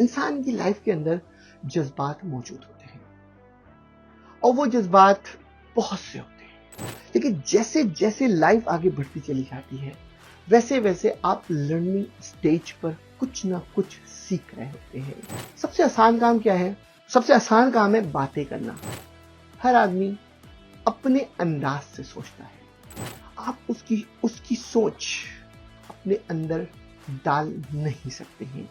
इंसान की लाइफ के अंदर जज्बात मौजूद होते हैं और वो जज्बात बहुत से होते हैं, लेकिन जैसे जैसे लाइफ आगे बढ़ती चली जाती है वैसे वैसे आप लर्निंग स्टेज पर कुछ ना कुछ सीख रहे होते हैं। सबसे आसान काम क्या है? सबसे आसान काम है बातें करना। हर आदमी अपने अंदाज से सोचता है। आप उसकी उसकी सोच अपने अंदर डाल नहीं सकते हैं।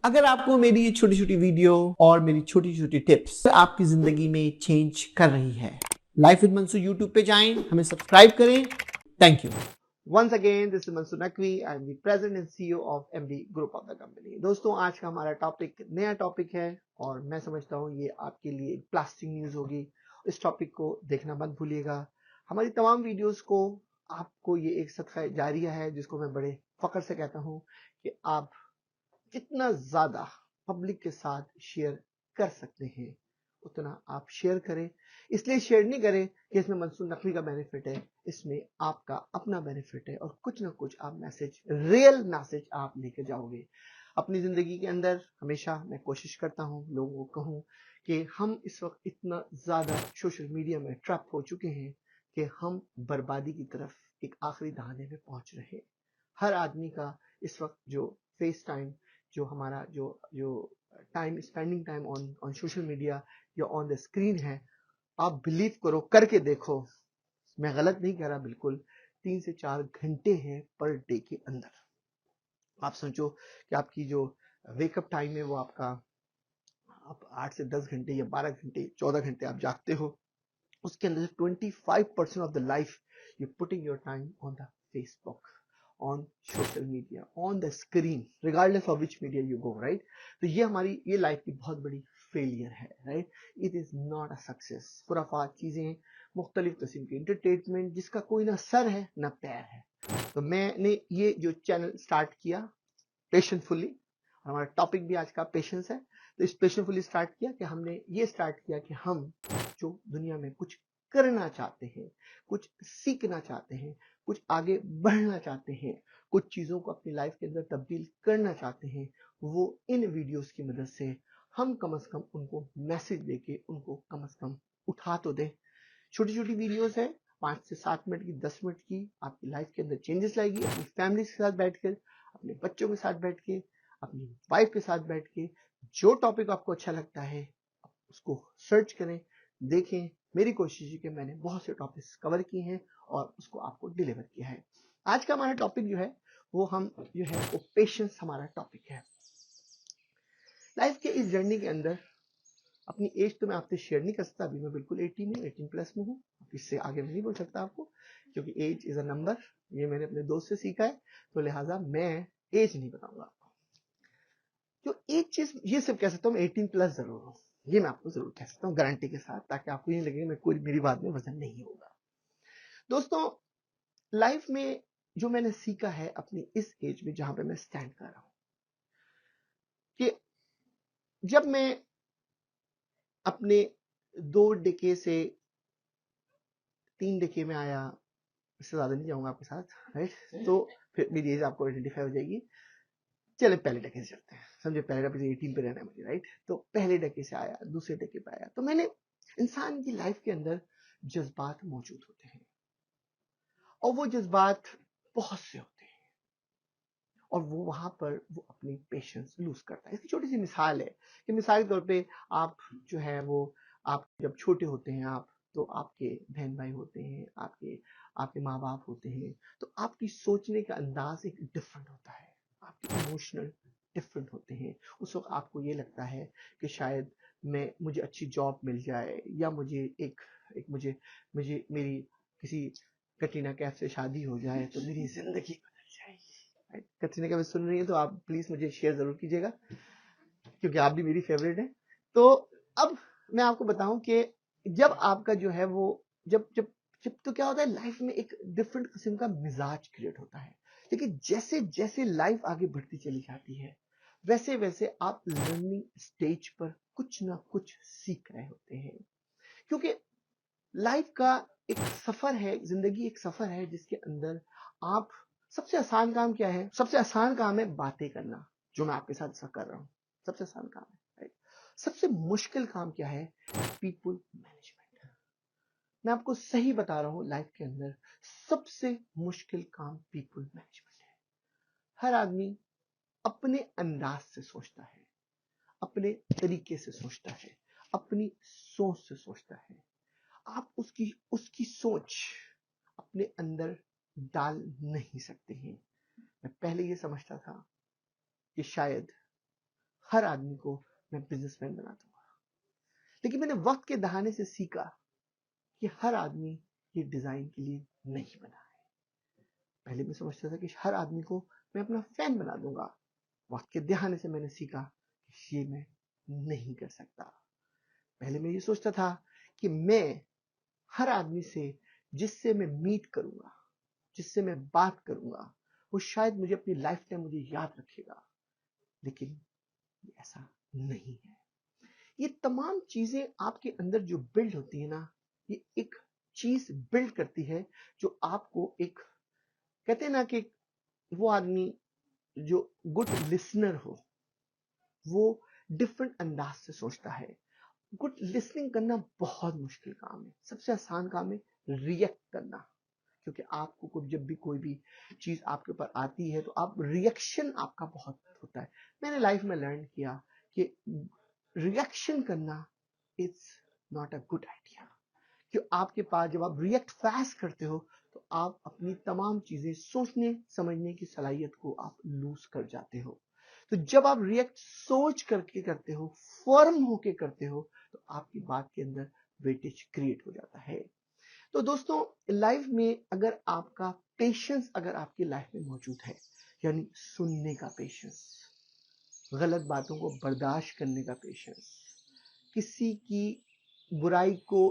अगर आपको मेरी ये छोटी छोटी वीडियो और मेरी छोटी छोटी टिप्स आपकी जिंदगी में चेंज कर रही है, लाइफ विद मंसूर यूट्यूब पे जाएं, हमें सब्सक्राइब करें। Thank you. Once again, this is Mansoor Naqvi. I am the president and CEO of MD Group of the company. दोस्तों, आज का हमारा टॉपिक नया टॉपिक है और मैं समझता हूँ ये आपके लिए एक प्लास्टिक न्यूज होगी। इस टॉपिक को देखना मत भूलिएगा। हमारी तमाम वीडियोस को आपको ये एक सदका जारिया है जिसको मैं बड़े फख्र से कहता हूँ कि आप जितना ज्यादा पब्लिक के साथ शेयर कर सकते हैं उतना आप शेयर करें। इसलिए शेयर नहीं करें कि इसमें मंसूर नकवी का बेनिफिट है, इसमें आपका अपना बेनिफिट है और कुछ ना कुछ आप मैसेज, रियल मैसेज आप लेके जाओगे अपनी जिंदगी के अंदर। हमेशा मैं कोशिश करता हूं लोगों को कहूं कि हम इस वक्त इतना ज्यादा सोशल मीडिया में ट्रैप हो चुके हैं कि हम बर्बादी की तरफ एक आखिरी दहाने में पहुंच रहे हैं। हर आदमी का इस वक्त जो फेस टाइम, जो हमारा जो time spending time on social media या ऑन द स्क्रीन है, आप बिलीव करो, करके देखो, मैं गलत नहीं कह रहा बिल्कुल, 3 से 4 घंटे हैं पर डे के अंदर। आप सोचो कि आपकी जो वेकअप टाइम है वो आपका आप 8 से 10 घंटे या 12 घंटे 14 घंटे आप जागते हो, उसके अंदर 25% of the life you putting your time on the Facebook, on social media, on the screen, regardless of which media you go, right? तो ये हमारी ये लाइफ की बहुत बड़ी फेलियर है, right? It is not a success. खुराफात चीजें, मुख्तलिफ किस्म की एंटरटेनमेंट जिसका कोई ना सर है ना पैर है। तो मैंने ये जो चैनल स्टार्ट किया पेशेंटफुली, हमारा टॉपिक भी आज का पेशेंस है, तो इस पेशेंटफुली स्टार्ट किया कि हमने ये स्टार्ट किया कि हम जो दुनिया में कुछ करना चाहते हैं, कुछ सीखना चाहते हैं, कुछ आगे बढ़ना चाहते हैं, कुछ चीजों को अपनी लाइफ के अंदर तब्दील करना चाहते हैं, वो इन वीडियोस की मदद से हम कम से कम उनको मैसेज देके उनको कम से कम उठा तो दें। छोटी छोटी वीडियोस है, 5 से 7 मिनट की, 10 मिनट की, आपकी लाइफ के अंदर चेंजेस लाएगी। अपनी फैमिली के साथ बैठकर, अपने बच्चों के साथ बैठ के, अपनी वाइफ के साथ बैठ के, जो टॉपिक आपको अच्छा लगता है उसको सर्च करें, देखें। मेरी कोशिश है कि मैंने बहुत से टॉपिक्स कवर किए हैं और उसको आपको डिलीवर किया है। आज का हमारा टॉपिक जो है वो वो पेशेंस हमारा टॉपिक है। लाइफ के इस जर्नी के अंदर अपनी एज तो मैं आपसे शेयर नहीं कर सकता, अभी मैं बिल्कुल 18 प्लस में हूँ, इससे आगे मैं नहीं बोल सकता आपको, क्योंकि एज इज अ नंबर, ये मैंने अपने दोस्त से सीखा है, तो लिहाजा मैं एज नहीं बताऊंगा आपको। जो एक चीज ये सिर्फ कह सकता हूँ, मैं 18 प्लस जरूर हूँ, ये मैं आपको जरूर कह सकता हूँ गारंटी के साथ, ताकि आपको ये लगे मैं कोई मेरी बात में वजन नहीं होगा। दोस्तों, लाइफ में जो मैंने सीखा है अपनी इस एज में जहां पे मैं स्टैंड कर रहा हूं, कि जब मैं अपने 2 डिके से 3 डिके में आया, इससे ज्यादा नहीं जाऊंगा आपके साथ, राइट? तो फिर मेरी एज आपको आइडेंटिफाई हो जाएगी। चले पहले डेके से चलते हैं, समझे, पहले डेके 18 पे रहना है मुझे, राइट? तो पहले डेके से आया, दूसरे डेके पे आया, तो मैंने, इंसान की लाइफ के अंदर जज्बात मौजूद होते हैं और वो जज्बात बहुत से होते हैं और वो वहां पर वो अपनी पेशेंस लूज करता है। इसकी छोटी सी मिसाल है कि मिसाल के तौर पे आप जो है वो, आप जब छोटे होते हैं, आप तो आपके बहन भाई होते हैं, आपके आपके माँ बाप होते हैं, तो आपकी सोचने का अंदाज एक डिफरेंट होता है, आपके इमोशनल डिफरेंट होते हैं। उस वक्त आपको ये लगता है कि शायद मुझे अच्छी जॉब मिल जाए, या मुझे एक एक मुझे मुझे मेरी किसी कटरीना कैफ से शादी हो जाए तो मेरी जिंदगी बदल जाएगी। कटरीना कैफ सुन रही है तो आप प्लीज मुझे शेयर जरूर कीजिएगा, क्योंकि आप भी मेरी फेवरेट हैं। तो अब मैं आपको बताऊं कि जब आपका जो है वो, जब जब जब तो क्या होता है, लाइफ में एक डिफरेंट किस्म का मिजाज क्रिएट होता है, लेकिन जैसे जैसे लाइफ आगे बढ़ती चली जाती है वैसे वैसे आप लर्निंग स्टेज पर कुछ ना कुछ सीख रहे होते हैं, क्योंकि लाइफ का एक सफर है, जिंदगी एक सफर है जिसके अंदर आप, सबसे आसान काम क्या है? सबसे आसान काम है बातें करना, जो मैं आपके साथ ऐसा कर रहा हूं। सबसे आसान काम है, राइट? सबसे मुश्किल काम क्या है? People management. मैं आपको सही बता रहा हूं, लाइफ के अंदर सबसे मुश्किल काम पीपुल मैनेजमेंट है। हर आदमी अपने अंदाज से सोचता है, अपने तरीके से सोचता है, अपनी सोच से सोचता है। आप उसकी उसकी सोच अपने अंदर डाल नहीं सकते हैं। मैं पहले ये समझता था कि शायद हर आदमी को मैं बिजनेसमैन बना दूंगा, लेकिन मैंने वक्त के दहाने से सीखा कि हर आदमी ये डिजाइन के लिए नहीं बना है। पहले मैं समझता था कि हर आदमी को मैं अपना फैन बना दूंगा। वक्त के दहाने से मैंने सीखा कि ये मैं नहीं कर सकता। पहले मैं ये सोचता था कि मैं हर आदमी से, जिससे मैं मीट करूंगा, जिससे मैं बात करूंगा, वो शायद मुझे अपनी लाइफ टाइम मुझे याद रखेगा, लेकिन ऐसा नहीं है। ये तमाम चीजें आपके अंदर जो बिल्ड होती है ना, ये एक चीज बिल्ड करती है जो आपको एक, कहते हैं ना कि वो आदमी जो गुड लिसनर हो, वो डिफरेंट अंदाज से सोचता है। गुड लिसनिंग करना बहुत मुश्किल काम है। सबसे आसान काम है रिएक्ट करना, क्योंकि आपको जब भी कोई भी चीज आपके ऊपर आती है तो आप रिएक्शन आपका बहुत होता है। मैंने लाइफ में लर्न किया कि रिएक्शन करना it's not a good idea. कि आपके पास जब आप रिएक्ट फास्ट करते हो तो आप अपनी तमाम चीजें सोचने समझने की सलाहियत को आप लूज कर जाते हो। तो जब आप रिएक्ट सोच करके करते हो, फर्म होके करते हो, तो आपकी बात के अंदर वेटेज क्रिएट हो जाता है। तो दोस्तों, लाइफ में अगर आपका पेशेंस अगर आपकी लाइफ में मौजूद है, यानी सुनने का पेशेंस, गलत बातों को बर्दाश्त करने का पेशेंस, किसी की बुराई को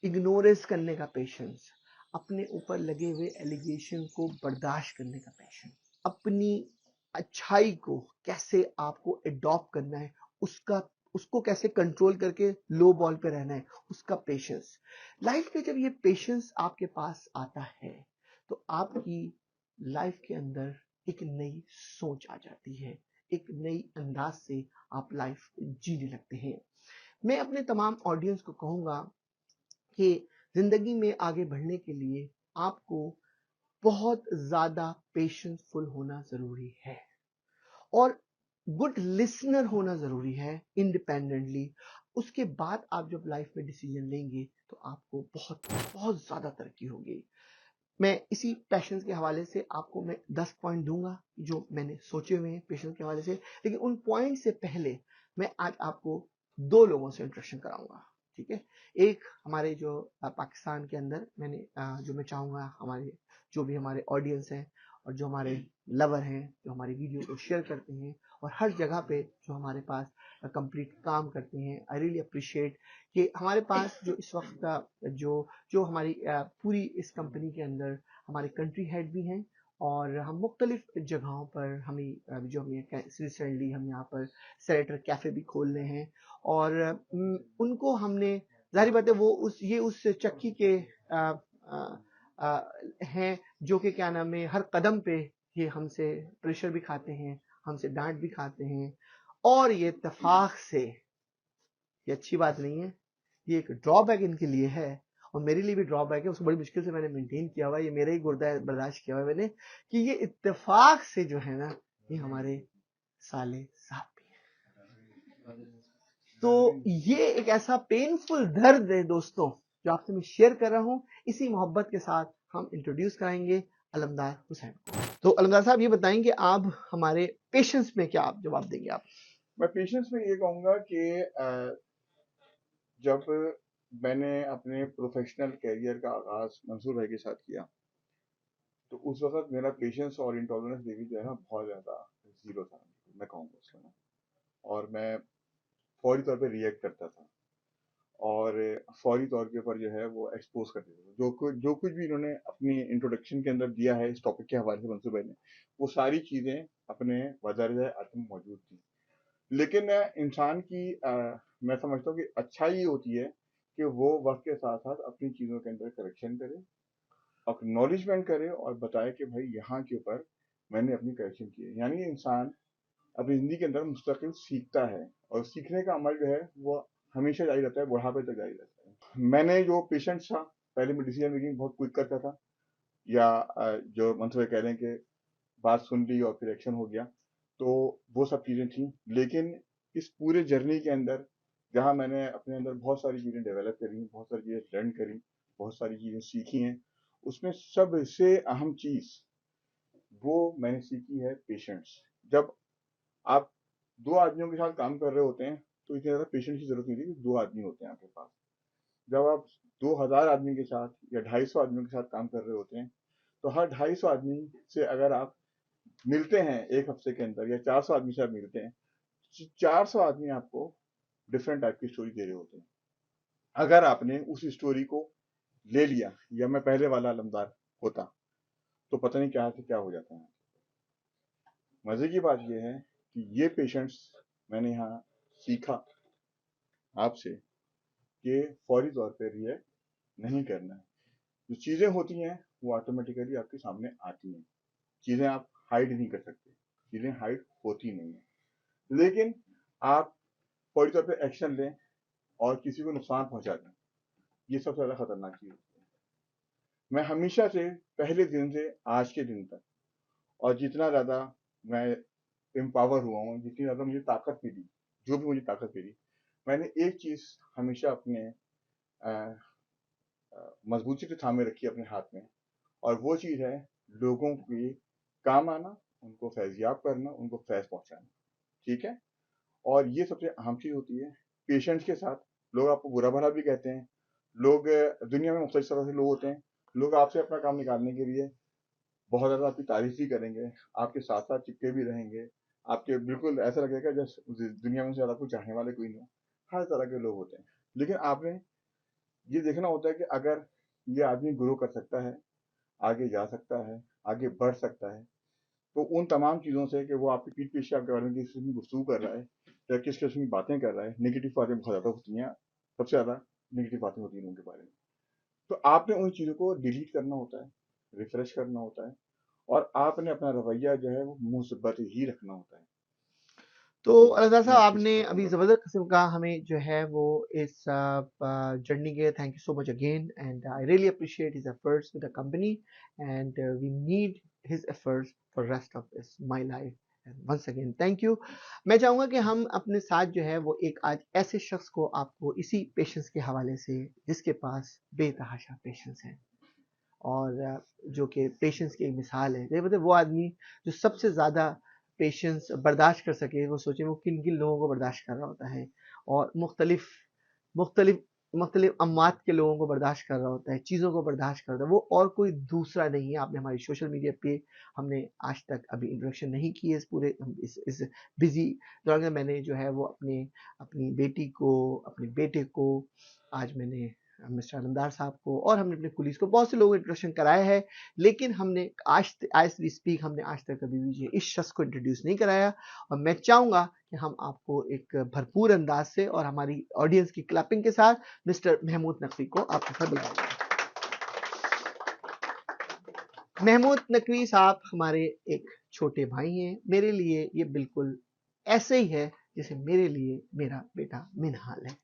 इग्नोरेंस करने का पेशेंस, अपने ऊपर लगे हुए एलिगेशन को बर्दाश्त करने का पेशेंस, अपनी अच्छाई को कैसे आपको एडॉप्ट करना है, उसको कैसे कंट्रोल करके लो बॉल पे रहना है, उसका पेशेंस। लाइफ में जब ये पेशेंस आपके पास आता है तो आपकी लाइफ के अंदर एक नई सोच आ जाती है, एक नई अंदाज से आप लाइफ जीने लगते हैं। मैं अपने तमाम ऑडियंस को कहूंगा कि जिंदगी में आगे बढ़ने के लिए आपको बहुत ज्यादा पेशेंसफुल होना जरूरी है और गुड लिसनर होना जरूरी है इंडिपेंडेंटली। उसके बाद आप जब लाइफ में डिसीजन लेंगे तो आपको बहुत बहुत ज्यादा तरक्की होगी। मैं इसी पैशन के हवाले से आपको मैं 10 पॉइंट दूंगा जो मैंने सोचे हुए हैं पेशेंस के हवाले से, लेकिन उन पॉइंट से पहले मैं आज आपको दो लोगों से इंट्रोडक्शन कराऊंगा। ठीक है? एक हमारे जो पाकिस्तान के अंदर मैंने जो मैं चाहूंगा हमारे जो भी हमारे ऑडियंस हैं और जो हमारे लवर हैं, जो हमारी वीडियो को शेयर करते हैं और हर जगह पे जो हमारे पास कंप्लीट काम करते हैं, आई रियली अप्रिशिएट कि हमारे पास जो इस वक्त जो हमारी पूरी इस कंपनी के अंदर हमारे कंट्री हेड भी हैं और हम मुख्तलिफ जगहों पर हमें जो हमें रिसेंटली हम यहाँ पर सेनेटर कैफे भी खोल रहे हैं और उनको हमने, जाहिर बात है वो उस चक्की के हैं जो कि क्या नाम है, हर कदम पे ये हमसे प्रेशर भी खाते हैं, हमसे डांट भी खाते हैं और ये इत्तेफाक से, ये अच्छी बात नहीं है, ये एक ड्रॉबैक इनके लिए है और मेरे लिए भी ड्रॉबैक है। उसको बड़ी मुश्किल से मैंने मेंटेन किया हुआ है, ये मेरा ही गुर्दा है, बर्दाश्त किया हुआ है मैंने कि ये इत्तेफाक से जो है ना, ये हमारे साले साहब भी हैं। तो ये एक ऐसा पेनफुल दर्द है दोस्तों जो आपसे मैं शेयर कर रहा हूं। इसी मोहब्बत के साथ हम इंट्रोड्यूस कराएंगे अलमदार हुसैन को। तो अलमदार साहब ये बताएंगे आप हमारे पेशेंस में क्या आप जवाब देंगे आप? मैं पेशेंस में ये कहूंगा कि जब मैंने अपने प्रोफेशनल कैरियर का आगाज मंसूर भाई के साथ किया तो उस वक्त मेरा पेशेंस और इंटॉलरेंस लेवल जो है ना बहुत ज़्यादा जीरो था, मैं कहूँगा उसको ना। और मैं फौरी तौर पे रिएक्ट करता था और फौरी तौर के ऊपर जो है वो एक्सपोज कर देता था। जो कुछ भी इन्होंने अपनी इंट्रोडक्शन के अंदर दिया है इस टॉपिक के हवाले से मंसूर भाई ने, वो सारी चीज़ें अपने वज़ार आत्म मौजूद थी। लेकिन इंसान की मैं समझता हूँ कि अच्छाई ये होती है कि वो वक्त के साथ साथ अपनी चीज़ों के अंदर करेक्शन करे, एक्नॉलेजमेंट करे और बताए कि भाई यहाँ के ऊपर मैंने अपनी करेक्शन की है। यानी इंसान अपनी ज़िंदगी के अंदर मुस्तकिल सीखता है और सीखने का अमल जो है वो हमेशा जारी रहता है, बुढ़ापे तक जारी रहता है। मैंने जो पेशेंट्स था, पहले मैं डिसीजन मेकिंग बहुत क्विक करता था, या जो मतलब कह लें कि बात सुन ली और फिर एक्शन हो गया, तो वो सब चीज़ें थी। लेकिन इस पूरे जर्नी के अंदर जहाँ मैंने अपने अंदर बहुत सारी चीज़ें डेवलप करी, बहुत सारी चीज़ें लर्न करी, बहुत सारी चीज़ें सीखी हैं, उसमें सबसे अहम चीज़ वो मैंने सीखी है पेशेंस। जब आप दो आदमियों के साथ काम कर रहे होते हैं तो इतनी ज़्यादा पेशेंस की जरूरत नहीं होती, दो आदमी होते हैं आपके पास। जब आप 2000 आदमी के साथ या 250 आदमियों के साथ काम कर रहे होते हैं, तो हर 250 आदमी से अगर आप मिलते हैं एक हफ्ते के अंदर, या 400 आदमी से आप मिलते हैं, 400 आदमी आपको डिफरेंट टाइप की स्टोरी दे रहे होते हैं। अगर आपने उस स्टोरी को ले लिया, या मैं पहले वाला अलमदार होता, तो पता नहीं क्या से क्या हो जाता है। मजे की बात यह है कि ये पेशेंट्स मैंने यहाँ सीखा आपसे कि फौरी तौर पर रिएक्ट नहीं करना है। जो चीजें होती हैं वो ऑटोमेटिकली आपके सामने आती हैं। चीजें आप हाइड नहीं कर सकते, चीजें हाइड होती नहीं है। लेकिन आप फौरी तौर पे एक्शन लें और किसी को नुकसान पहुंचा दें, ये सबसे ज्यादा खतरनाक चीज होती है। मैं हमेशा से, पहले दिन से आज के दिन तक, और जितना ज्यादा मैं एम्पावर हुआ हूँ, जितनी ज्यादा मुझे ताकत मिली, जो भी मुझे ताकत मिली, मैंने एक चीज हमेशा अपने मजबूती से थामे रखी अपने हाथ में, और वो चीज है लोगों के काम आना, उनको फैजियाब करना, उनको फैज पहुंचाना। ठीक है? और ये सबसे अहम चीज होती है पेशेंट्स के साथ। लोग आपको बुरा भला भी कहते हैं, लोग दुनिया में मुख्तलिफ तरह से लोग होते हैं, लोग आपसे अपना काम निकालने के लिए बहुत ज्यादा आपकी तारीफ भी करेंगे, आपके साथ साथ चिपके भी रहेंगे, आपके बिल्कुल ऐसा लगेगा जैसे दुनिया में से ज्यादा कुछ चाहने वाले कोई नहीं हो। हर तरह के लोग होते हैं, लेकिन आपने ये देखना होता है कि अगर ये आदमी ग्रो कर सकता है, आगे जा सकता है, आगे बढ़ सकता है, तो उन तमाम चीज़ों से कि वो आपकी पीठ पीछे आपके बारे में किस किस्म की गुफ्तगू कर रहा है या किस किस्म की बातें कर रहा है, नेगेटिव बातें बहुत ज़्यादा होती हैं, सबसे ज़्यादा नेगेटिव बातें होती हैं उनके बारे में। तो आपने उन चीज़ों को डिलीट करना होता है, रिफ्रेश करना होता है, और आपने अपना रवैया जो है वो मुस्बत ही रखना होता है। तो अलज़ार मैं साहब, आपकी आपने सपोर्ट अभी करूंगा। ज़बरदस्त किस्म का हमें जो है वो इस जर्नी के thank you so much again, and I really appreciate his efforts with the company, and we need his efforts for rest of इस my life, and once again thank you. मैं चाहूँगा कि हम अपने साथ जो है वो एक आज ऐसे शख्स को आपको इसी पेशेंस के हवाले से, जिसके पास बेतहाशा पेशेंस है और जो कि पेशेंस की एक मिसाल है। देखिए मतलब वो आदमी जो सबसे ज़्यादा पेशेंस बर्दाश्त कर सके, वो सोचें वो किन किन लोगों को बर्दाश्त कर रहा होता है, और मुख्तलिफ मुख्तलिफ मुख्तलिफ अम्मात के लोगों को बर्दाश्त कर रहा होता है, चीज़ों को बर्दाश्त कर रहा होता है, वो और कोई दूसरा नहीं है। आपने हमारी सोशल मीडिया पे, हमने आज तक अभी इंट्रोडक्शन नहीं की है इस पूरे इस बिजी दौरान में। मैंने जो है वो अपनी बेटी को, अपने बेटे को, आज मैंने मिस्टर अलमदार साहब को, और हमने अपने पुलिस को, बहुत से लोगों को इंट्रोडक्शन कराया है, लेकिन हमने आज वी स्पीक, हमने आज तक कभी भी इस शख्स को इंट्रोड्यूस नहीं कराया। और मैं चाहूँगा कि हम आपको एक भरपूर अंदाज से और हमारी ऑडियंस की क्लैपिंग के साथ मिस्टर महमूद नकवी को आपके साथ बुलाएंगे। महमूद नकवी साहब हमारे एक छोटे भाई हैं। मेरे लिए ये बिल्कुल ऐसे ही है जैसे मेरे लिए मेरा बेटा मिनहाल है।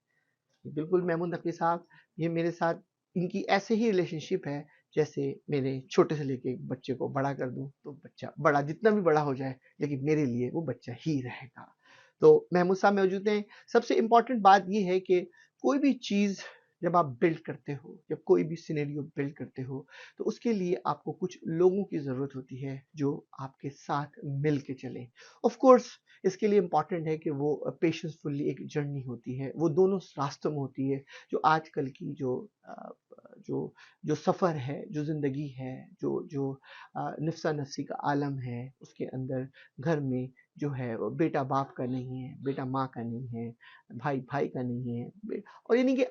बिल्कुल महमूद नकवी साहब, ये मेरे साथ इनकी ऐसे ही रिलेशनशिप है जैसे मेरे छोटे से लेके एक बच्चे को बड़ा कर दूं तो बच्चा बड़ा, जितना भी बड़ा हो जाए, लेकिन मेरे लिए वो बच्चा ही रहेगा। तो महमूद साहब मौजूद हैं। सबसे इम्पॉर्टेंट बात ये है कि कोई भी चीज़ जब आप बिल्ड करते हो, जब कोई भी सिनेरियो बिल्ड करते हो, तो उसके लिए आपको कुछ लोगों की ज़रूरत होती है जो आपके साथ मिल के चलें। ऑफ कोर्स इसके लिए इम्पॉर्टेंट है कि वो पेशेंसफुली एक जर्नी होती है, वो दोनों रास्तों में होती है। जो आजकल की जो जो सफ़र है, जो ज़िंदगी है, जो जो नफ्सा नफसी का आलम है, उसके अंदर घर में जो है वो बेटा बाप का नहीं है, बेटा माँ का नहीं है, भाई भाई का नहीं है, और यानी कि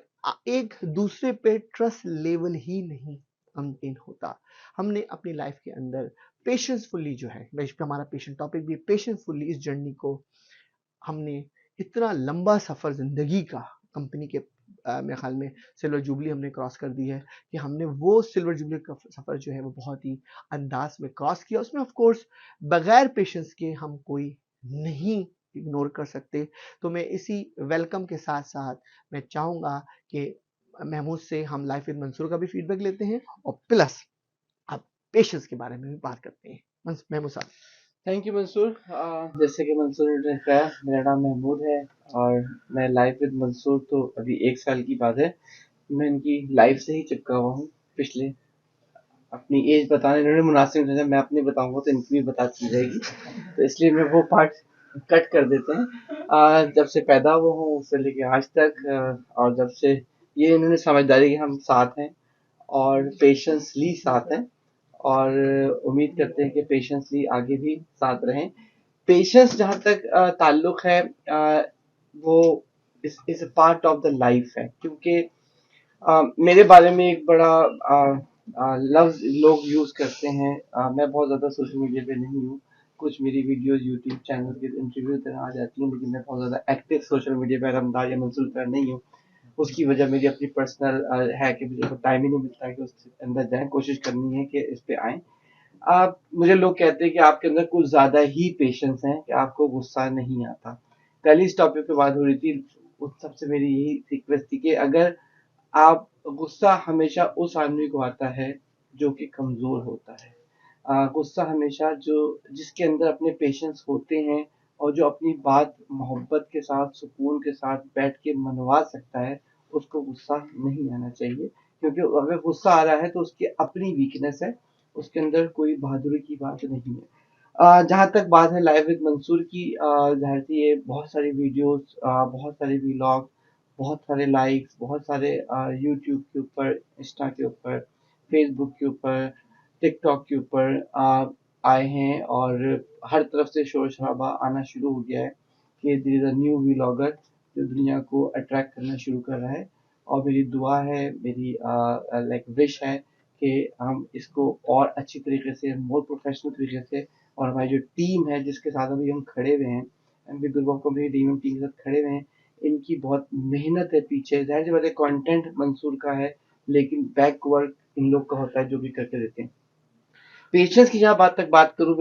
एक दूसरे पे ट्रस्ट लेवल ही नहीं मेंटेन होता। हमने अपनी लाइफ के अंदर पेशेंसफुली जो है, हमारा पेशेंट टॉपिक भी पेशेंसफुली इस जर्नी को हमने इतना लंबा सफ़र ज़िंदगी का कंपनी के मेरे ख्याल में सिल्वर जुबली हमने क्रॉस कर दी है कि हमने वो सिल्वर जुबली का सफ़र जो है वो बहुत ही अंदाज में क्रॉस किया। उसमें ऑफ कोर्स बगैर पेशेंस के हम कोई नहीं इग्नोर कर सकते। तो मैं इसी वेलकम के साथ साथ मैं चाहूँगा कि महमूद से हम लाइफ विद मंसूर का भी फीडबैक लेते हैं और प्लस अब पेशेंस के बारे में भी बात करते हैं। महमूद साहब। Thank you Mansoor. जैसे कि मंसूर ने कहा, मेरा नाम महमूद है और मैं लाइफ विद मंसूर तो अभी 1 साल की बात है, मैं इनकी लाइफ से ही चिपका हुआ हूँ। पिछले अपनी एज बताने इन्होंने मुनासिब नहीं समझा, मैं अपनी बताऊंगा तो इनकी भी बता दी जाएगी, तो इसलिए मैं वो पार्ट कट कर देते हैं। जब से पैदा हुआ हूँ उससे लेके आज तक, और जब से ये इन्होंने समझदारी कि हम साथ हैं और पेशेंसली साथ हैं, और उम्मीद करते हैं कि पेशेंसली आगे भी साथ रहें। पेशेंस जहाँ तक ताल्लुक है, वो इस पार्ट ऑफ द लाइफ है, क्योंकि मेरे बारे में एक बड़ा लफ्ज लोग यूज करते हैं। मैं बहुत ज्यादा सोशल मीडिया पे नहीं हूँ, कुछ मेरी वीडियोस यूट्यूब चैनल के इंटरव्यू तरह आ जाती हैं, लेकिन मैं बहुत ज्यादा एक्टिव सोशल मीडिया पे रमदार या मंसूर पर नहीं हूँ। उसकी वजह मेरी अपनी पर्सनल है कि मुझे टाइम ही नहीं मिलता है कि उसके अंदर जाएं। कोशिश करनी है कि इस पे आए। आप मुझे लोग कहते हैं कि आपके अंदर कुछ ज्यादा ही पेशेंस है, कि आपको गुस्सा नहीं आता। कल इस टॉपिक पे बात हो रही थी, उस सबसे मेरी यही रिक्वेस्ट थी कि अगर आप गुस्सा हमेशा उस आदमी को आता है जो कि कमजोर होता है। गुस्सा हमेशा जो जिसके अंदर अपने पेशेंस होते हैं और जो अपनी बात मोहब्बत के साथ सुकून के साथ बैठ के मनवा सकता है, उसको गुस्सा नहीं आना चाहिए, क्योंकि अगर गुस्सा आ रहा है तो उसकी अपनी वीकनेस है, उसके अंदर कोई बहादुरी की बात नहीं है। जहाँ तक बात है लाइव विद मंसूर की, जाहिर सी ये बहुत सारी वीडियोस, बहुत सारे व्लॉग, बहुत सारे लाइक्स, बहुत सारे यूट्यूब के ऊपर, इंस्टा के ऊपर, फेसबुक के ऊपर, टिकटॉक के ऊपर आए हैं, और हर तरफ से शोर शराबा आना शुरू हो गया है कि there is a new vlogger जो दुनिया को अट्रैक्ट करना शुरू कर रहा है। और मेरी दुआ है, मेरी लाइक विश है कि हम इसको और अच्छी तरीके से, मोर प्रोफेशनल तरीके से, और हमारी जो टीम है जिसके साथ अभी हम खड़े हुए हैं, MB group of company team के साथ खड़े हुए हैं, इनकी बहुत मेहनत है पीछे। जाहिर सी बात है कंटेंट मंसूर का है, लेकिन बैक वर्क इन लोग का होता है जो भी करके देते हैं। पेशेंस की जहाँ बात करूँ,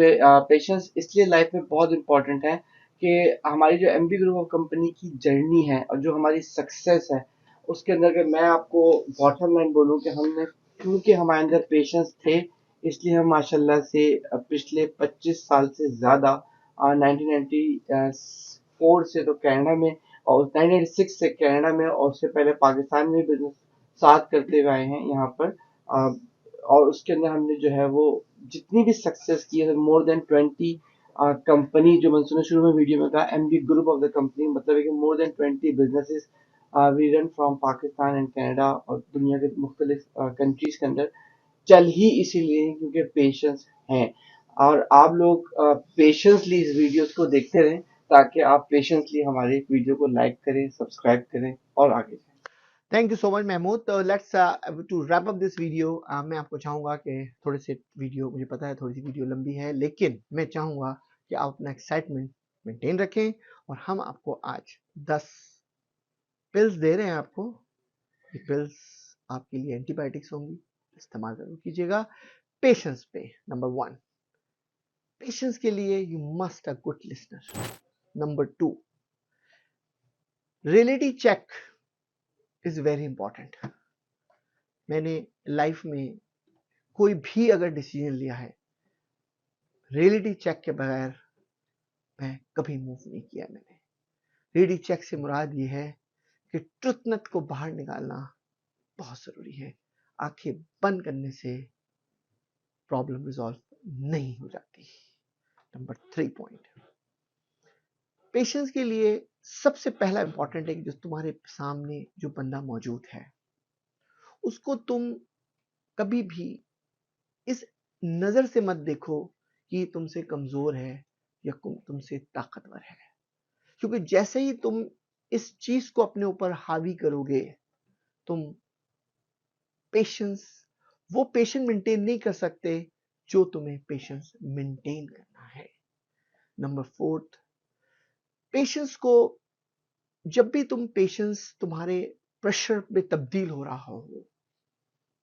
पेशेंस इसलिए लाइफ में बहुत इंपॉर्टेंट है कि हमारी जो एमबी ग्रुप ऑफ कंपनी की जर्नी है और जो हमारी सक्सेस है, उसके अंदर अगर मैं आपको बॉटम लाइन बोलूँ कि हमने, क्योंकि हमारे अंदर पेशेंस थे, इसलिए हम माशाल्लाह से पिछले 25 साल से ज़्यादा 1994 से तो कनाडा में, और 1996 से कनाडा में, और उससे पहले पाकिस्तान में बिजनेस साथ करते हुए आए हैं यहाँ पर। और उसके अंदर हमने जो है वो जितनी भी सक्सेस की है, मोर देन 20 कंपनी, जो मैंने शुरू में वीडियो में कहा MB group of the company, मतलब है कि more than 20 businesses we run from Pakistan and Canada, और दुनिया के मुख्तलिफ कंट्रीज के अंदर चल ही इसीलिए हैं क्योंकि पेशेंस हैं। और आप लोग पेशेंसली इस वीडियोस को देखते रहें, ताकि आप पेशेंसली हमारे वीडियो को लाइक करें, सब्सक्राइब करें और आगे जाएं। Thank you so much Mahmood. तो let's to wrap up this video. मैं आपको चाहूँगा कि थोड़े से वीडियो, मुझे पता है थोड़ी सी वीडियो लंबी है, लेकिन मैं चाहूँगा कि आप अपना एक्साइटमेंट मेंटेन रखें। और हम आपको आज 10 पिल्स दे रहे हैं आपको। ये पिल्स आपके लिए एंटीबायोटिक्स होंगी, इस्तेमाल जरूर कीजिएगा। पेशेंस पे नंबर 1, पेशेंस के लिए you must a good listener. Number 2, reality check is very important. मैंने लाइफ में कोई भी अगर डिसीजन लिया है, रियलिटी चेक के बगैर मैं कभी मूव नहीं किया। मैंने रियलिटी चेक से मुराद ये है कि ट्रुथ नट को बाहर निकालना बहुत जरूरी है। आंखें बंद करने से प्रॉब्लम रिजॉल्व नहीं हो जाती। नंबर 3 पॉइंट, पेशेंस के लिए सबसे पहला इंपॉर्टेंट है कि जो तुम्हारे सामने जो बंदा मौजूद है, उसको तुम कभी भी इस नजर से मत देखो कि तुमसे कमजोर है या तुमसे ताकतवर है। क्योंकि जैसे ही तुम इस चीज को अपने ऊपर हावी करोगे, तुम पेशेंस, वो पेशेंस मेंटेन नहीं कर सकते जो तुम्हें पेशेंस मेंटेन करना है। नंबर 4, पेशेंस को, जब भी पेशेंस तुम्हारे प्रेशर में तब्दील हो रहा हो,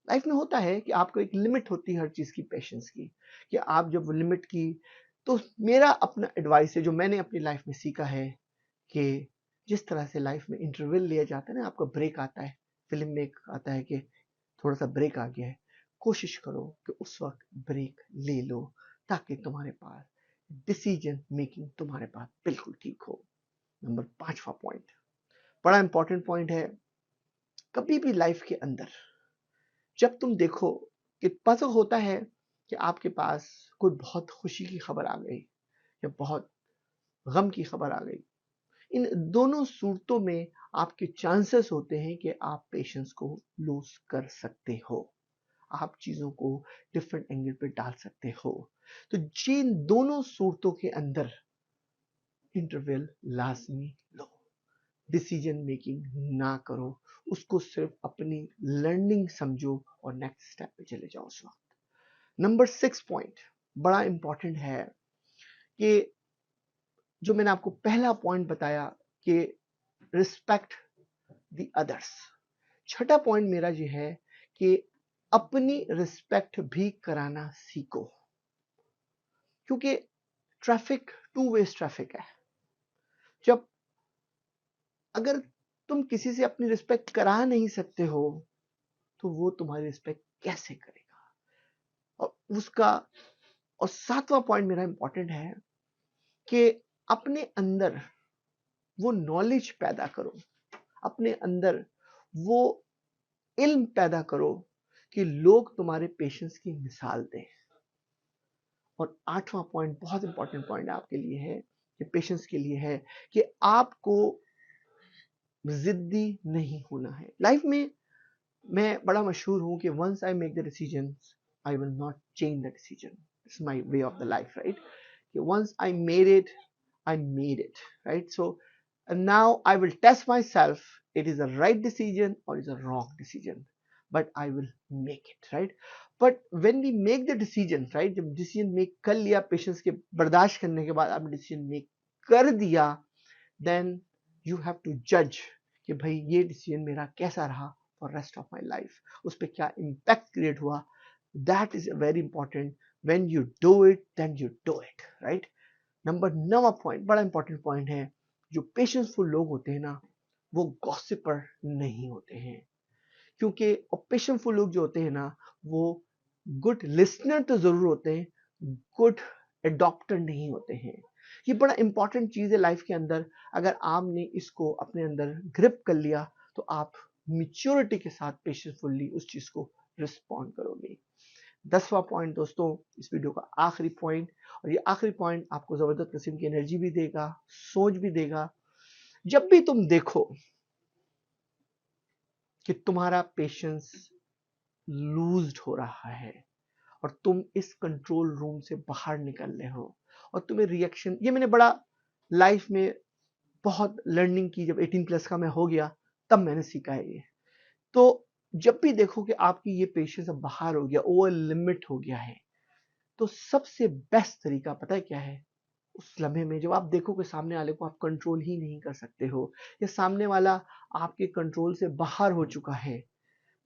लाइफ में होता है कि आपको एक लिमिट होती है हर चीज की, पेशेंस की, कि आप जब वो लिमिट की, तो मेरा अपना एडवाइस है जो मैंने अपनी लाइफ में सीखा है कि जिस तरह से लाइफ में इंटरवल लिया जाता है ना, आपका ब्रेक आता है, फिल्म में आता है कि थोड़ा सा ब्रेक आ गया है, कोशिश करो कि उस वक्त ब्रेक ले लो ताकि तुम्हारे पास डिसीजन मेकिंग तुम्हारे पास बिल्कुल ठीक हो। नंबर 5वां पॉइंट, बड़ा इंपॉर्टेंट पॉइंट है। कभी भी लाइफ के अंदर जब तुम देखो कि पता होता है कि आपके पास कोई बहुत खुशी की खबर आ गई या बहुत गम की खबर आ गई, इन दोनों सूरतों में आपके चांसेस होते हैं कि आप पेशेंस को लूज कर सकते हो, आप चीजों को डिफरेंट एंगल पे डाल सकते हो। तो जिन दोनों सूरतों के अंदर इंटरवल लाजमी लो, डिसीजन मेकिंग ना करो, उसको सिर्फ अपनी लर्निंग समझो और नेक्स्ट स्टेप पे चले जाओ उस वक्त। नंबर 6 पॉइंट बड़ा इंपॉर्टेंट है कि जो मैंने आपको पहला पॉइंट बताया कि रिस्पेक्ट द अदर्स, छठा पॉइंट मेरा ये है कि अपनी रिस्पेक्ट भी कराना सीखो, क्योंकि ट्रैफिक टू वे ट्रैफिक है। जब अगर तुम किसी से अपनी रिस्पेक्ट करा नहीं सकते हो तो वो तुम्हारी रिस्पेक्ट कैसे करेगा। और 7वां पॉइंट मेरा इंपॉर्टेंट है कि अपने अंदर वो नॉलेज पैदा करो, अपने अंदर वो इल्म पैदा करो कि लोग तुम्हारे पेशेंस की मिसाल दें। और 8वां पॉइंट बहुत इंपॉर्टेंट पॉइंट आपके लिए है कि पेशेंस के लिए है कि आपको जिद्दी नहीं होना है। लाइफ में मैं बड़ा मशहूर हूं कि once I make the decision I will not change the decision, it's my way of the life, right? कि once I made it, right? So now I will test myself, it is a right decision or is a wrong decision, but I will make it, right? But when we make the decision, right, जब decision make कर लिया, patience के बर्दाश्त करने के बाद आपने decision make कर दिया, then you have to judge कि भाई ये decision मेरा कैसा रहा for rest of my life, उस पर क्या impact create हुआ। that is very important, when you do it then you do it, right? Number 9वां पॉइंट बड़ा इंपॉर्टेंट पॉइंट है, जो पेशेंसफुल लोग होते हैं ना वो गॉसिपर नहीं होते हैं, क्योंकि पेशेंसफुल लोग जो होते हैं ना वो गुड लिसनर तो जरूर होते हैं, गुड एडॉप्टर नहीं होते हैं। ये बड़ा इंपॉर्टेंट चीज है लाइफ के अंदर, अगर आपने इसको अपने अंदर ग्रिप कर लिया तो आप मैच्योरिटी के साथ पेशेंसफुली उस चीज को रिस्पॉन्ड करोगे। 10वां पॉइंट दोस्तों, इस वीडियो का आखिरी पॉइंट, और ये आखिरी पॉइंट आपको जबरदस्त किस्म की एनर्जी भी देगा, सोच भी देगा। जब भी तुम देखो कि तुम्हारा पेशेंस लूज्ड हो रहा है और तुम इस कंट्रोल रूम से बाहर निकल रहे हो और तुम्हें रिएक्शन, ये मैंने बड़ा लाइफ में बहुत लर्निंग की, जब 18+ का मैं हो गया तब मैंने सीखा है ये। तो जब भी देखो कि आपकी ये पेशेंस अब बाहर हो गया, ओवर लिमिट हो गया है, तो सबसे बेस्ट तरीका पता है क्या है? उस लम्हे में जब आप देखो कि सामने वाले को आप कंट्रोल ही नहीं कर सकते हो या सामने वाला आपके कंट्रोल से बाहर हो चुका है,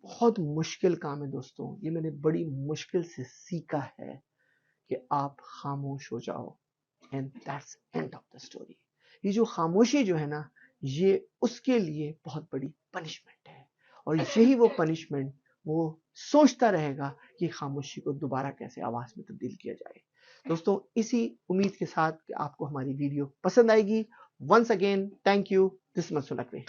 बहुत मुश्किल काम है दोस्तों, ये मैंने बड़ी मुश्किल से सीखा है कि आप खामोश हो जाओ, and that's end of the story. ये जो खामोशी जो है ना, ये उसके लिए बहुत बड़ी पनिशमेंट है, और यही वो पनिशमेंट वो सोचता रहेगा कि खामोशी को दोबारा कैसे आवाज में तब्दील किया जाए। दोस्तों इसी उम्मीद के साथ कि आपको हमारी वीडियो पसंद आएगी, once again thank you, this Mansoor Naqvi.